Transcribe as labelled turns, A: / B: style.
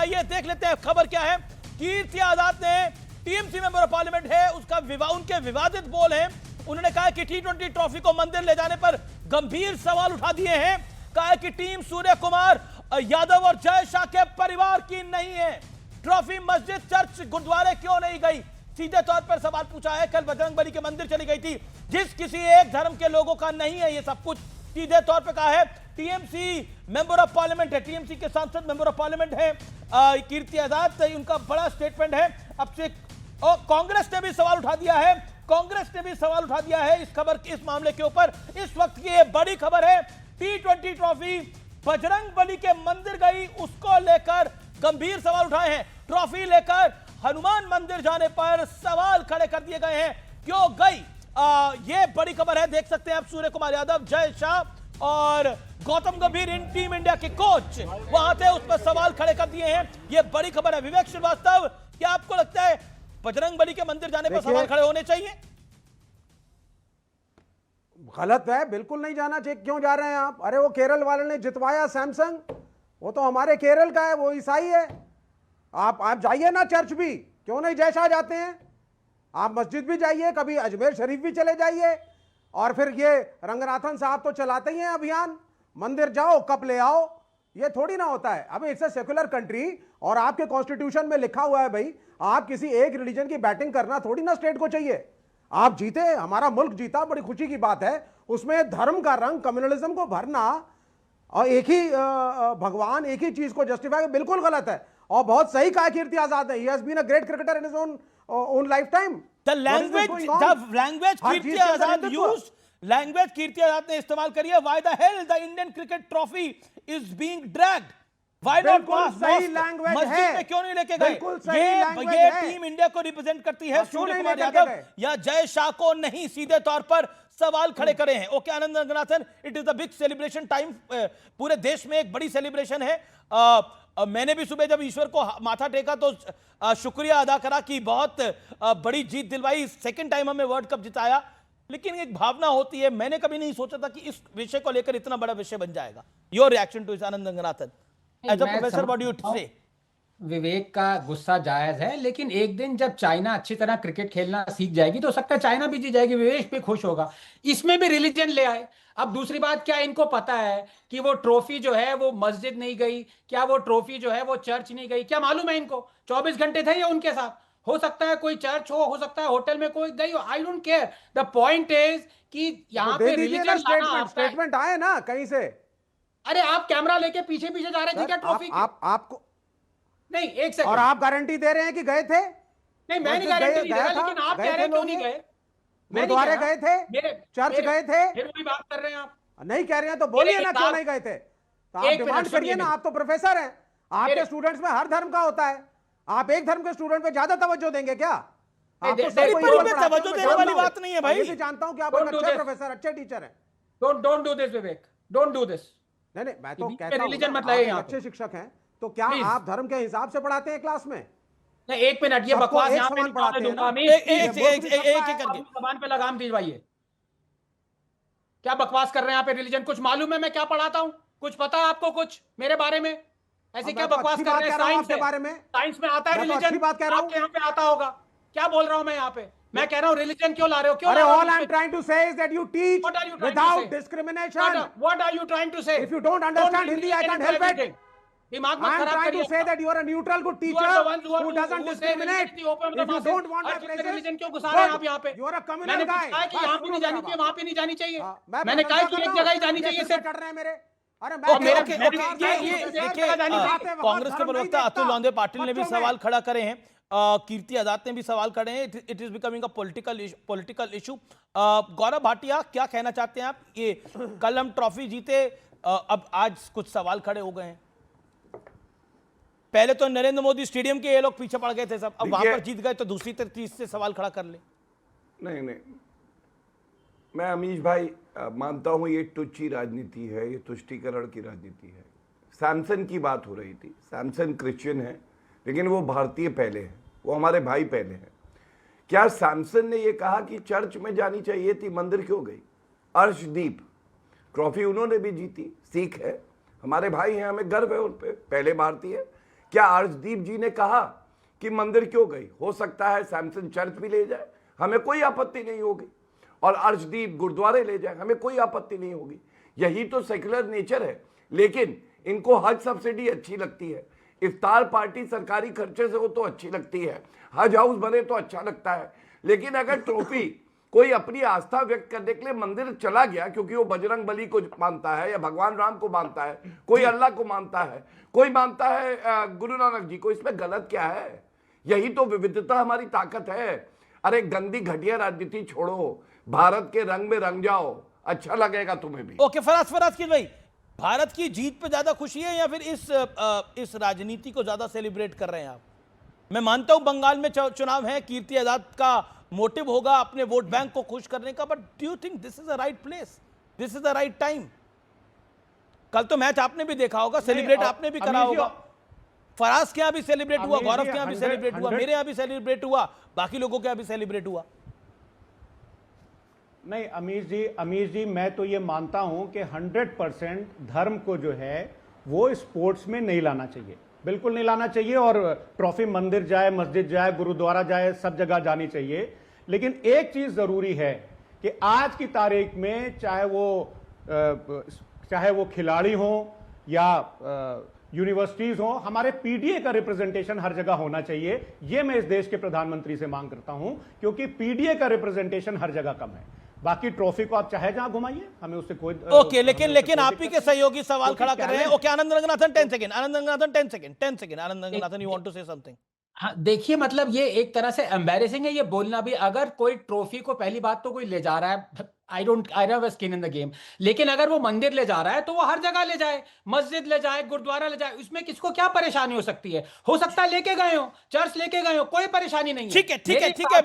A: आइए देख लेते हैं खबर क्या है। कीर्ति आजाद ने टीएमसी मेंबर ऑफ पार्लियामेंट है, उनके विवादित बोल हैं। उन्होंने कहा कि टी20 ट्रॉफी को मंदिर ले जाने पर गंभीर सवाल उठा दिए हैं। कहा कि टीम सूर्य कुमार यादव और जय शाह के परिवार की नहीं है। ट्रॉफी मस्जिद, चर्च, गुरुद्वारे क्यों नहीं गई? सीधे तौर पर सवाल पूछा है। कल बजरंगबली के मंदिर चली गई थी, जिस किसी एक धर्म के लोगों का नहीं है ये सब कुछ। सीधे तौर पर कहा है टीएमसी मेंबर ऑफ पार्लियामेंट है, टीएमसी के सांसद मेंबर ऑफ पार्लियामेंट है कीर्ति आजाद। उनका बड़ा स्टेटमेंट है। अब से कांग्रेस ने भी सवाल उठा दिया है, कांग्रेस ने भी सवाल उठा दिया है इस मामले के ऊपर। इस वक्त की ये बड़ी खबर है, टी20 ट्रॉफी बजरंगबली के मंदिर गई, उसको लेकर गंभीर सवाल उठाए हैं। ट्रॉफी लेकर हनुमान मंदिर जाने पर सवाल खड़े कर दिए गए हैं, क्यों गई? ये बड़ी खबर है, देख सकते हैं आप। सूर्य कुमार यादव, जय शाह और गौतम गंभीर इन टीम इंडिया के कोच वहां थे, उस पर सवाल खड़े कर दिए हैं। ये बड़ी खबर है। विवेक श्रीवास्तव, क्या आपको लगता है बजरंगबली के मंदिर जाने पर सवाल खड़े होने चाहिए?
B: गलत है, बिल्कुल नहीं जाना चाहिए। क्यों जा रहे हैं आप? अरे वो केरल वाले ने जितवाया सैमसंग, वो तो हमारे केरल का है, वो ईसाई है। आप जाइए ना चर्च भी, क्यों नहीं जय शाह जाते हैं? आप मस्जिद भी जाइए, कभी अजमेर शरीफ भी चले जाइए। और फिर ये रंगनाथन साहब तो चलाते ही हैं अभियान, मंदिर जाओ कप ले आओ। ये थोड़ी ना होता है। अभी इट्स ए सेक्युलर कंट्री और आपके कॉन्स्टिट्यूशन में लिखा हुआ है भाई, आप किसी एक रिलीजन की बैटिंग करना थोड़ी ना स्टेट को चाहिए। आप जीते, हमारा मुल्क जीता, बड़ी खुशी की बात है। उसमें धर्म का रंग, कम्युनलिज्म को भरना और एक ही भगवान, एक ही चीज को जस्टिफाई, बिल्कुल गलत है। और बहुत सही कहा कीर्ति आजाद ने, he has been a great cricketer in his own lifetime.
A: The language Kirti Azad used, language Kirti Azad ने इस्तेमाल करी है। Why the hell the Indian cricket trophy is being dragged? Why not
B: सही लैंग्वेज है,
A: मस्जिद में क्यों नहीं लेके गए? ये टीम इंडिया को रिप्रेजेंट करती है सूर्य कुमार यादव या जय शाह को नहीं, सीधे तौर पर सवाल खड़े करे हैं। Okay Anand Ranganathan, it is the big celebration time, पूरे देश में एक बड़ी सेलिब्रेशन है। मैंने भी सुबह जब ईश्वर को माथा टेका तो शुक्रिया अदा करा कि बहुत बड़ी जीत दिलवाई, सेकंड टाइम हमें वर्ल्ड कप जिताया। लेकिन एक भावना होती है, मैंने कभी नहीं सोचा था कि इस विषय को लेकर इतना बड़ा विषय बन जाएगा। योर रिएक्शन टू इस Anand Ranganathan as a professor, what do you say?
C: Vivek का गुस्सा जायज है, लेकिन एक दिन जब चाइना अच्छी तरह क्रिकेट खेलना सीख जाएगी तो हो सकता है चाइना भी जीत जाएगी, विवेक भी खुश होगा। इसमें भी रिलीजन ले आए। अब दूसरी बात, क्या इनको पता है कि वो ट्रॉफी जो है वो मस्जिद नहीं गई? क्या वो ट्रॉफी जो है वो चर्च नहीं गई? क्या मालूम है इनको? 24 घंटे थे ये उनके साथ। हो सकता है कोई चर्च हो सकता है होटल में कोई गई हो, I don't care. The point is कि यहाँ पे रिलीजन
B: स्टेटमेंट आए ना कहीं से।
C: अरे आप कैमरा लेके पीछे पीछे जा रहे थे क्या ट्रॉफी?
B: आपको
C: नहीं, एक सेकंड।
B: और आप गारंटी दे रहे हैं कि गए थे?
C: नहीं, मैं नहीं गारंटी दे रहा, लेकिन आप कह रहे हैं क्यों नहीं गए?
B: गुरुद्वारे गए थे, चर्च गए थे,
C: फिर वही बात कर रहे हैं आप।
B: नहीं कह रहे हैं तो बोलिए ना क्यों नहीं गए थे। तो आप डिमांड करिए ना, आप तो प्रोफेसर हैं, आपके स्टूडेंट्स में हर धर्म का होता है। आप एक धर्म के स्टूडेंट पे ज्यादा तवज्जो देंगे क्या? आप तो
A: तवज्जो देने वाली बात नहीं है भाई।
B: मैं जानता हूं कि आप एक अच्छे प्रोफेसर, अच्छे टीचर हैं।
C: Don't do this Vivek, don't do this.
B: नहीं, मैं तो कहता हूं
C: रिलीजन मत लाइए,
B: अच्छे शिक्षक हैं तो क्या आप धर्म के हिसाब से पढ़ाते हैं क्लास में?
C: नहीं, एक मिनट, ये बकवास यहाँ पे
B: पढ़ाते
C: दूंगा।
A: एक
C: जबान पे लगाम दीजिए। क्या बकवास कर रहे हैं यहाँ पे? रिलीजन कुछ मालूम है मैं क्या पढ़ाता हूँ? कुछ पता है आपको कुछ मेरे बारे में? ऐसे क्या बकवास कर रहे हैं? साइंस के बारे में, साइंस में आता है रिलीजन, आपके यहाँ पे आता होगा। क्या बोल रहा हूँ मैं यहाँ पे? मैं कह रहा हूँ रिलीजन क्यों ला रहे हो? क्यों?
B: All I'm trying to say is that you teach without discrimination.
C: What are you trying to say?
B: If you don't understand Hindi, I can't help it.
C: दिमाग मत
B: I'm
C: खराब
B: trying
C: करिए।
B: to say that you are a neutral good teacher who doesn't discriminate. If you don't want my places,
C: religion क्यों घुसा रहे हैं आप यहाँ पे?
B: You are a communal
C: मैंने
B: guy.
C: कहा कि यहाँ पे नहीं जानी चाहिए, वहाँ पे नहीं जानी चाहिए। मैंने
B: कहा
C: कहा कि एक जगह ही जानी चाहिए सिर्फ।
B: कर रहे हैं मेरे। अरे
A: कांग्रेस के प्रवक्ता अतुल लौंडे पाटिल ने भी सवाल खड़ा करे हैं, कीर्ति आजाद ने भी सवाल खड़े हैं। It is becoming a political issue. Gaurav Bhatia, क्या कहना चाहते हैं आप? ये कल हम ट्रॉफी जीते, अब आज कुछ सवाल खड़े हो गए हैं। पहले तो नरेंद्र मोदी स्टेडियम के ये लोग पीछे पड़ गए थे सब, अब वहां पर जीत गए तो दूसरी तीसरे सवाल खड़ा कर ले।
D: नहीं, मैं अमीश भाई मानता हूं ये तुच्छी राजनीति है, ये तुष्टीकरण की राजनीति है। सैमसन की बात हो रही थी, सैमसन क्रिश्चियन है लेकिन वो भारतीय पहले है, वो हमारे भाई पहले हैं। क्या सैमसन ने ये कहा कि चर्च में जानी चाहिए थी, मंदिर क्यों गई? अर्शदीप ट्रॉफी उन्होंने भी जीती, सिख है, हमारे भाई हैं, हमें गर्व है उन पे, पहले भारतीय। क्या अर्शदीप जी ने कहा कि मंदिर क्यों गई? हो सकता है सैमसन चर्च भी ले जाए, हमें कोई आपत्ति नहीं होगी, और अर्शदीप गुरुद्वारे ले जाए, हमें कोई आपत्ति नहीं होगी। यही तो सेक्युलर नेचर है। लेकिन इनको हज सब्सिडी अच्छी लगती है, इफ्तार पार्टी सरकारी खर्चे से हो तो अच्छी लगती है, हज हाउस बने तो अच्छा लगता है। लेकिन अगर ट्रॉफी कोई अपनी आस्था व्यक्त करने के लिए मंदिर चला गया क्योंकि वो बजरंग बली को मानता है या भगवान राम को मानता है, कोई अल्लाह को मानता है, कोई मानता है गुरु नानक जी को, इसमें गलत क्या है? यही तो विविधता हमारी ताकत है। अरे गंदी घटिया राजनीति छोड़ो, भारत के रंग में रंग जाओ, अच्छा लगेगा तुम्हें भी।
A: ओके फराज की भाई, भारत की जीत पे ज्यादा खुशी है या फिर इस राजनीति को ज्यादा सेलिब्रेट कर रहे हैं आप? मैं मानता हूं बंगाल में चुनाव है, कीर्ति आजाद का मोटिव होगा अपने वोट बैंक को खुश करने का, but do you think this is the right place, this is the right time? कल तो मैच आपने भी देखा होगा, सेलिब्रेट आपने भी करा होगा, फराज के यहां भी सेलिब्रेट हुआ, गौरव के यहां भी सेलिब्रेट हुआ, मेरे यहां भी सेलिब्रेट हुआ, बाकी लोगों के यहां भी सेलिब्रेट हुआ।
E: नहीं अमीश जी मैं तो ये मानता हूं कि 100% धर्म को जो है वो स्पोर्ट्स में नहीं लाना चाहिए, बिल्कुल नहीं लाना चाहिए। और ट्रॉफी मंदिर जाए, मस्जिद जाए, गुरुद्वारा जाए, सब जगह जानी चाहिए। लेकिन एक चीज जरूरी है कि आज की तारीख में चाहे वो खिलाड़ी हो या यूनिवर्सिटीज हो, हमारे पीडीए का रिप्रेजेंटेशन हर जगह होना चाहिए। ये मैं इस देश के प्रधानमंत्री से मांग करता हूं, क्योंकि पीडीए का रिप्रेजेंटेशन हर जगह कम है। बाकी ट्रॉफी को आप चाहे जहां घुमाइए, हमें उससे कोई
A: ओके लेकिन आप ही के सहयोगी सवाल खड़ा कर रहे हैं। Okay Anand Ranganathan 10 second, Anand Ranganathan 10 second, Anand Ranganathan you want to say something?
C: हाँ देखिए, मतलब ये एक तरह से एम्बैरेसिंग है ये बोलना भी। अगर कोई ट्रॉफी को पहली बात तो कोई ले जा रहा है, I don't have skin in the game, लेकिन अगर वो मंदिर ले जा रहा है तो वो हर जगह ले जाए, मस्जिद ले जाए, गुरुद्वारा ले जाए, उसमें किसको क्या परेशानी हो सकती है? हो सकता है लेके गए हो, चर्च लेके गए हो, कोई परेशानी नहीं है।
A: ठीक है